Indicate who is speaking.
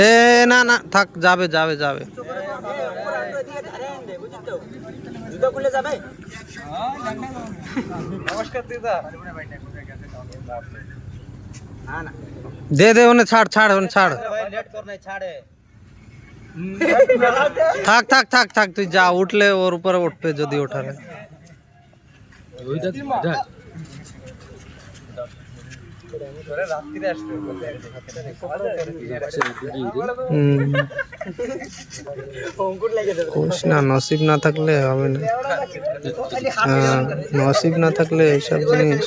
Speaker 1: এ না না থাক, যাবে যাবে যাবে। দে দে ওনে ছাড় ছাড় ওনে ছাড়। থাক থাক থাক থাক, তুই যা, উঠলে ওর উপরে উঠবে যদি ওঠালে। কোষ না, নসিব না থাকলে হবে না। নসিব না থাকলে এইসব জিনিস।